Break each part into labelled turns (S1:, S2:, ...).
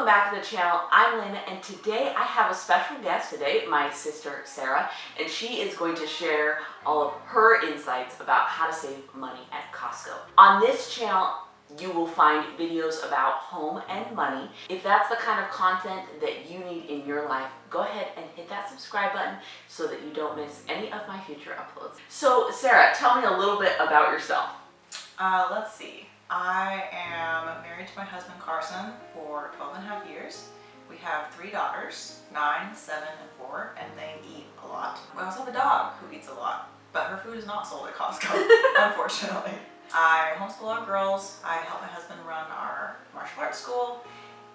S1: back to the channel. I'm Lena, and today I have a special guest today, my sister Sarah, and she is going to share all of her insights about how to save money at Costco. On this channel, you will find videos about home and money. If that's the kind of content that you need in your life, go ahead and hit that subscribe button so that you don't miss any of my future uploads. So Sarah, tell me a little bit about yourself.
S2: Let's see. I am married to my husband Carson for 12.5 years. We have 3 daughters, 9, 7, and 4, and they eat a lot. We also have a dog who eats a lot, but her food is not sold at Costco, unfortunately. I homeschool our girls. I help my husband run our martial arts school,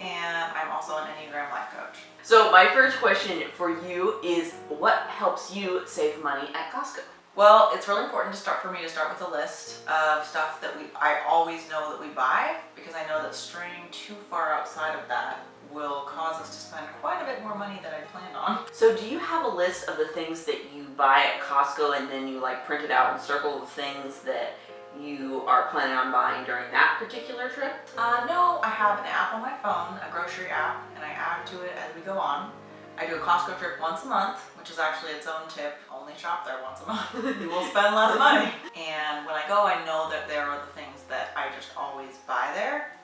S2: and I'm also an Enneagram life coach.
S1: So my first question for you is, what helps you save money at Costco?
S2: Well, it's really important for me to start with a list of stuff that I always know that we buy, because I know that straying too far outside of that will cause us to spend quite a bit more money than I planned on.
S1: So do you have a list of the things that you buy at Costco and then you like print it out and circle the things that you are planning on buying during that particular trip?
S2: No, I have an app on my phone, a grocery app, and I add to it as we go on. I do a Costco trip once a month, which is actually its own tip. Only shop there once a month. You will spend less money. And when I go, I know that there are the things that I just always buy there.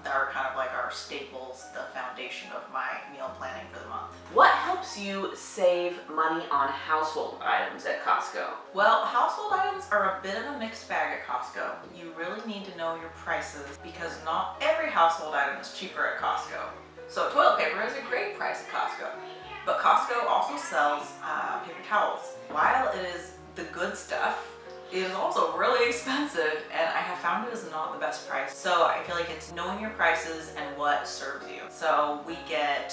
S2: That are kind of like our staples, the foundation of my meal planning for the month.
S1: What helps you save money on household items at Costco?
S2: Well, household items are a bit of a mixed bag at Costco. You really need to know your prices because not every household item is cheaper at Costco. So toilet paper is a great price at Costco. But Costco also sells paper towels. While it is the good stuff, it is also really expensive, and I have found it is not the best price. So I feel like it's knowing your prices and what serves you. So we get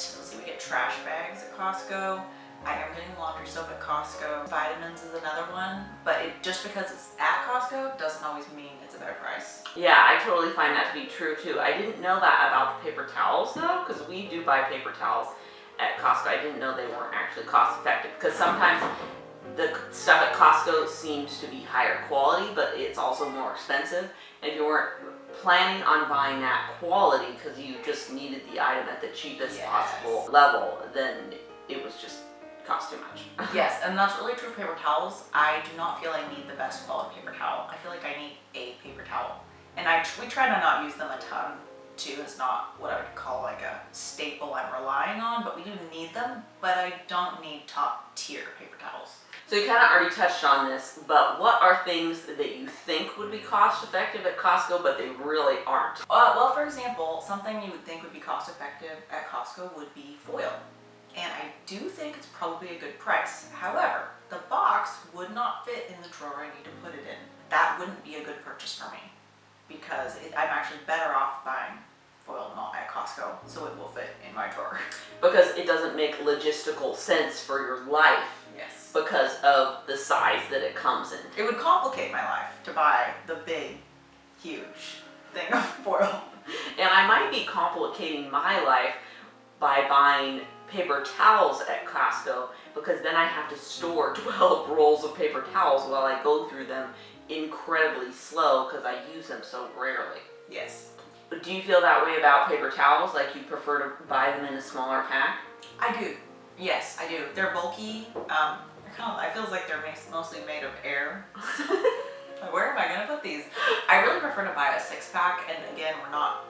S2: trash bags at Costco. I am getting laundry soap at Costco. Vitamins is another one, but just because it's at Costco doesn't always mean it's a better price.
S1: Yeah, I totally find that to be true too. I didn't know that about the paper towels though, because we do buy paper towels at Costco. I didn't know they weren't actually cost effective, because sometimes the stuff at Costco seems to be higher quality, but it's also more expensive. And if you weren't planning on buying that quality because you just needed the item at the cheapest possible level, then it was just cost too much.
S2: Yes, and that's really true of paper towels. I do not feel I need the best quality paper towel. I feel like I need a paper towel. And we try to not use them a ton too. It's not what I would call like a staple I'm relying on, but we do need them, but I don't need top tier paper towels.
S1: So you kind of already touched on this, but what are things that you think would be cost effective at Costco, but they really aren't?
S2: Well, for example, something you would think would be cost effective at Costco would be foil. And I do think it's probably a good price. However, the box would not fit in the drawer I need to put it in. That wouldn't be a good purchase for me, because I'm actually better off buying foil not at Costco, so it will fit in my drawer.
S1: Because it doesn't make logistical sense for your life.
S2: Yes.
S1: Because of the size that it comes in.
S2: It would complicate my life to buy the big, huge thing of foil.
S1: And I might be complicating my life by buying paper towels at Costco, because then I have to store 12 rolls of paper towels while I go through them incredibly slow because I use them so rarely.
S2: Yes.
S1: Do you feel that way about paper towels? Like you prefer to buy them in a smaller pack?
S2: I do. Yes, I do. They're bulky. I feel like they're mostly made of air. Where am I going to put these? I really prefer to buy a 6-pack, and again, we're not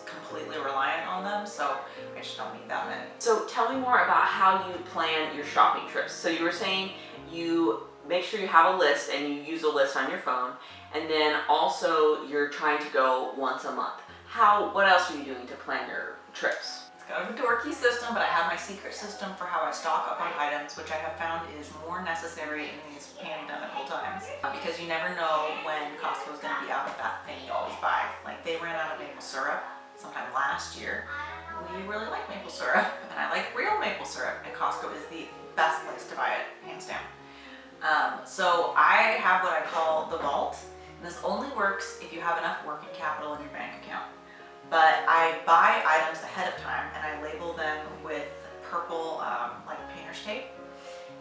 S2: completely reliant on them, so I just don't need that many.
S1: So tell me more about how you plan your shopping trips. So you were saying you make sure you have a list and you use a list on your phone, and then also you're trying to go once a month. What else are you doing to plan your trips?
S2: Kind of a dorky system, but I have my secret system for how I stock up on items, which I have found is more necessary in these pandemical times, because you never know when Costco is going to be out of that thing you always buy. Like they ran out of maple syrup sometime last year. We really like maple syrup, and I like real maple syrup, and Costco is the best place to buy it, hands down. So I have what I call the vault, and this only works if you have enough working capital in your bank account. But I buy items ahead of time, and I label them with purple like painter's tape,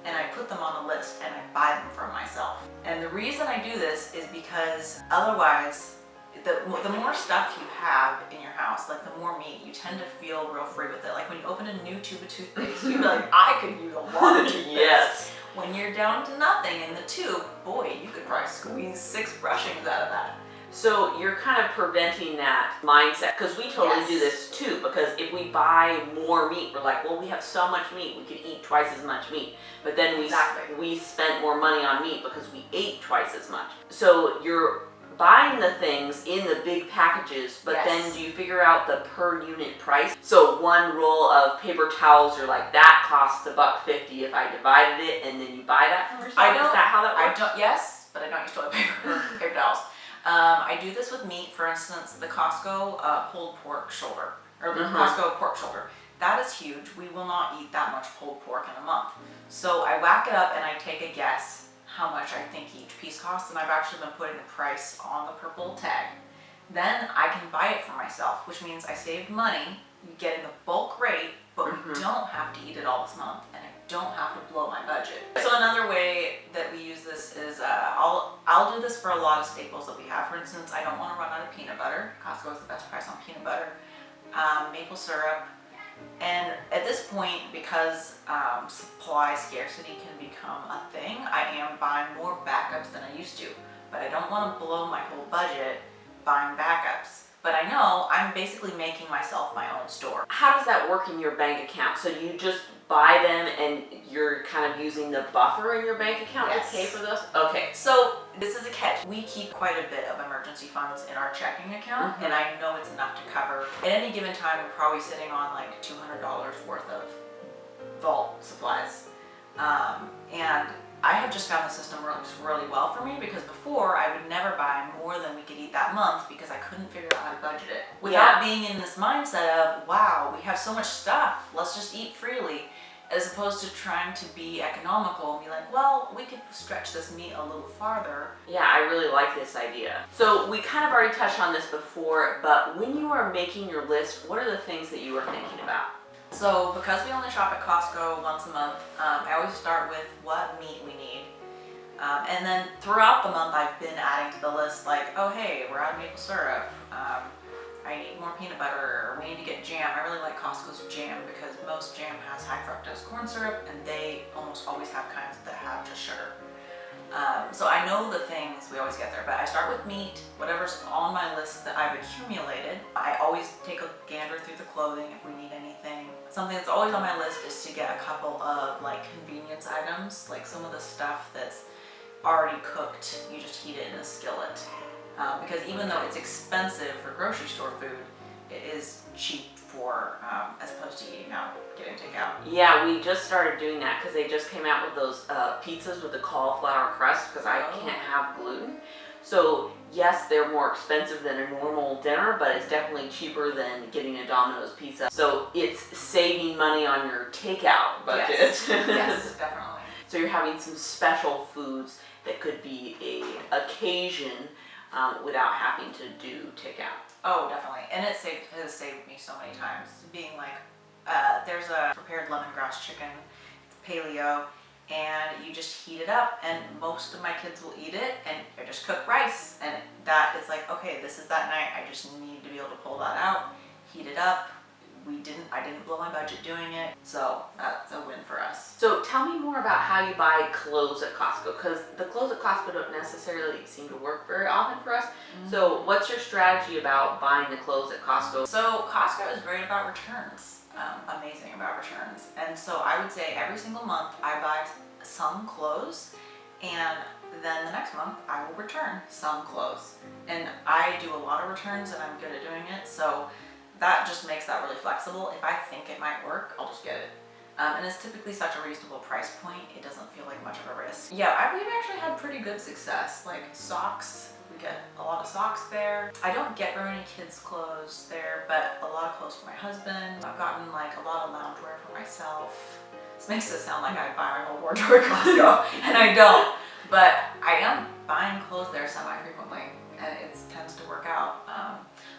S2: and I put them on a list and I buy them for myself. And the reason I do this is because otherwise the more stuff you have in your house, like the more meat, you tend to feel real free with it. Like when you open a new tube of toothpaste, you'd be like, I could use a lot of toothpaste.
S1: Yes.
S2: When you're down to nothing in the tube, boy, you could probably squeeze 6 brushings out of that.
S1: So you're kind of preventing that mindset, because we totally do this too, because if we buy more meat, we're like, well, we have so much meat, we could eat twice as much meat. But then we spent more money on meat because we ate twice as much. So you're buying the things in the big packages, but then do you figure out the per unit price? So one roll of paper towels, you're like, that costs $1.50 if I divided it, and then you buy that from yourself? Is that how that works?
S2: Yes, but I don't use toilet paper towels. I do this with meat. For instance, the Costco pulled pork shoulder, or the Costco pork shoulder. That is huge. We will not eat that much pulled pork in a month. So I whack it up and I take a guess how much I think each piece costs, and I've actually been putting the price on the purple tag. Then I can buy it for myself, which means I saved money, getting the bulk rate, but we don't have to eat it all this month, and I don't have to blow my budget. So another way that we use this is I'll do this for a lot of staples that we have. For instance, I don't want to run out of peanut butter. Costco is the best price on peanut butter. Maple syrup. And at this point, because supply scarcity can become a thing, I am buying more backups than I used to. But I don't want to blow my whole budget buying backups. But I know I'm basically making myself my own store.
S1: How does that work in your bank account? So do you just buy them and you're kind of using the buffer in your bank account to pay for those? Okay.
S2: So this is a catch. We keep quite a bit of emergency funds in our checking account, and I know it's enough to cover. At any given time, we're probably sitting on like $200 worth of vault supplies. And I have just found the system works really well for me, because before I would never buy more than we could eat that month because I couldn't figure out how to budget it. Without being in this mindset of, wow, we have so much stuff, let's just eat freely, as opposed to trying to be economical and be like, well, we could stretch this meat a little farther.
S1: Yeah, I really like this idea. So we kind of already touched on this before, but when you are making your list, what are the things that you are thinking about?
S2: So because we only shop at Costco once a month, I always start with what meat we need. And then throughout the month, I've been adding to the list like, oh hey, we're out of maple syrup. I need more peanut butter, or we need to get jam. I really like Costco's jam because most jam has high fructose corn syrup, and they almost always have kinds that have just sugar. So I know the things, we always get there, but I start with meat, whatever's on my list that I've accumulated. I always take a gander through the clothing if we need anything. Something that's always on my list is to get a couple of like convenience items, like some of the stuff that's already cooked, you just heat it in a skillet. Because even though it's expensive for grocery store food, it is cheap for, as opposed to eating out, getting takeout.
S1: Yeah, we just started doing that because they just came out with those pizzas with the cauliflower crust, because I can't have gluten. So yes, they're more expensive than a normal dinner, but it's definitely cheaper than getting a Domino's pizza. So it's saving money on your takeout budget.
S2: Yes, yes, definitely.
S1: So you're having some special foods that could be a occasion without having to do takeout.
S2: Oh, definitely. And it has saved me so many times. Being like, there's a prepared lemongrass chicken, paleo, and you just heat it up, and most of my kids will eat it, and I just cook rice, and that is like, okay, this is that night, I just need to be able to pull that out, heat it up. I didn't blow my budget doing it, so that's a win for us.
S1: So tell me more about how you buy clothes at Costco, because the clothes at Costco don't necessarily seem to work very often for us. So what's your strategy about buying the clothes at Costco?
S2: So Costco is great about returns, amazing about returns. And so I would say every single month I buy some clothes, and then the next month I will return some clothes. And I do a lot of returns and I'm good at doing it, so that just makes that really flexible. If I think it might work, I'll just get it. And it's typically such a reasonable price point, it doesn't feel like much of a risk. Yeah, we've actually had pretty good success. Like socks, we get a lot of socks there. I don't get very many kids' clothes there, but a lot of clothes for my husband. I've gotten like a lot of loungewear for myself. This makes it sound like I buy my whole wardrobe at Costco, and I don't. But I am buying clothes there semi-frequently, and it tends to work out.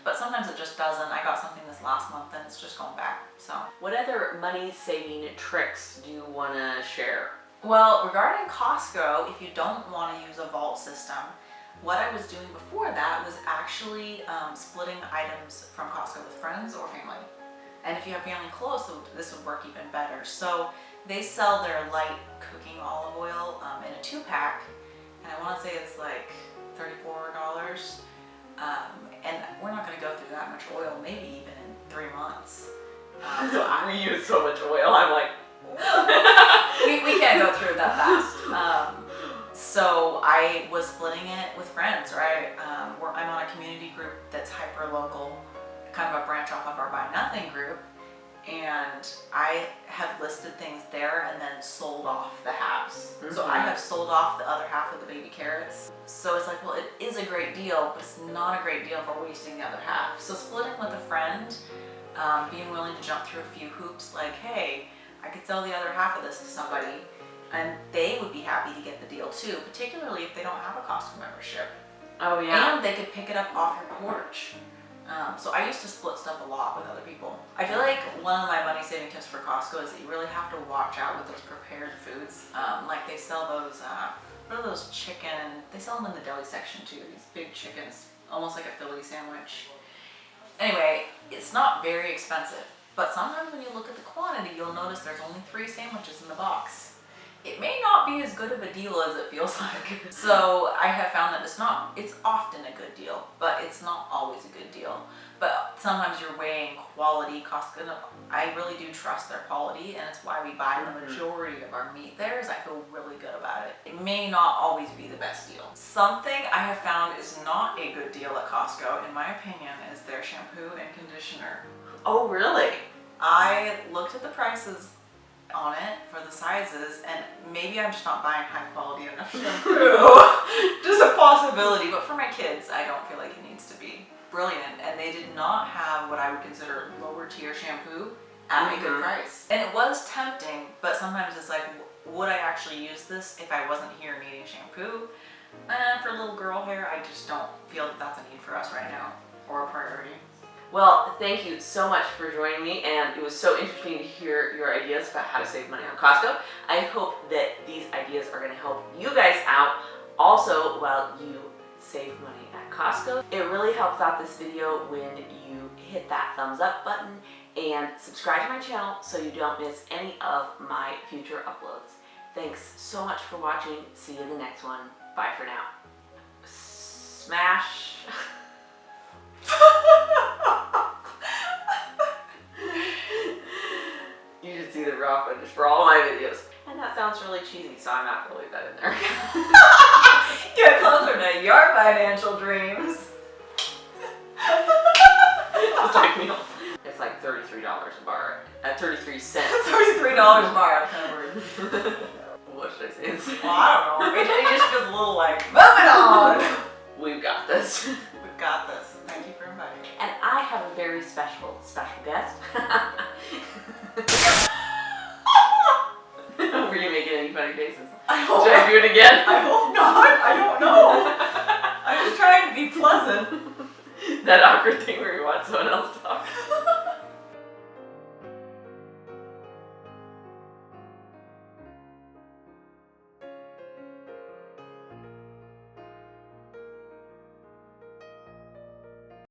S2: But sometimes it just doesn't. I got something this last month and it's just going back, so.
S1: What other money-saving tricks do you want to share?
S2: Well, regarding Costco, if you don't want to use a vault system, What I was doing before that was actually splitting items from Costco with friends or family. And if you have family close, this would work even better. So they sell their light cooking olive oil in a 2-pack, and I want to say it's like $34. And we're not going to go through that much oil, maybe even in 3 months.
S1: So we use so much oil. I'm like,
S2: we can't go through it that fast. So I was splitting it with friends, right? I'm on a community group that's hyper local, kind of a branch off of our Buy Nothing group. And I have listed things there and then sold off the halves. So I have sold off the other half of the baby carrots. So it's like, well, it is a great deal, but it's not a great deal for wasting the other half. So splitting with a friend, being willing to jump through a few hoops, like, hey, I could sell the other half of this to somebody, and they would be happy to get the deal too, particularly if they don't have a Costco membership.
S1: oh yeah.
S2: And they could pick it up off your porch. So I used to split stuff a lot with other people. I feel like one of my money saving tips for Costco is that you really have to watch out with those prepared foods. Like they sell those, what are those chicken, they sell them in the deli section too, these big chickens, almost like a Philly sandwich. Anyway, it's not very expensive, but sometimes when you look at the quantity, you'll notice there's only 3 sandwiches in the box. It may not be as good of a deal as it feels like. So I have found that it's often a good deal, but it's not always a good deal. But sometimes you're weighing quality, Costco. I really do trust their quality, and it's why we buy the majority of our meat there, is I feel really good about it. It may not always be the best deal. Something I have found is not a good deal at Costco, in my opinion, is their shampoo and conditioner.
S1: Oh really?
S2: I looked at the prices on it for the sizes, and maybe I'm just not buying high quality enough shampoo. Just a possibility, but for my kids, I don't feel like it needs to be brilliant. And they did not have what I would consider lower tier shampoo at a good price. And it was tempting, but sometimes it's like, would I actually use this if I wasn't here needing shampoo? For little girl hair, I just don't feel that that's a need for us right now, or a priority.
S1: Well, thank you so much for joining me, and it was so interesting to hear your ideas about how to save money on Costco. I hope that these ideas are going to help you guys out also while you save money at Costco. It really helps out this video when you hit that thumbs up button and subscribe to my channel so you don't miss any of my future uploads. Thanks so much for watching. See you in the next one. Bye for now. Smash. You should see the raw footage for all my videos. And that sounds really cheesy, so I'm not going to leave that in there.
S2: Get closer to your financial dreams.
S1: It's like meal. It's like $33 a bar. At 33 cents.
S2: $33 a bar, I'm kind of rude.
S1: What should I say?
S2: Well, I don't know. It just feels a little like, moving on.
S1: We've got this.
S2: We've got this. Thank you for inviting me.
S1: And I have a very special guest. Were you making any funny faces? Should I do it again?
S2: I hope not. I don't know. I'm just trying to be pleasant.
S1: That awkward thing.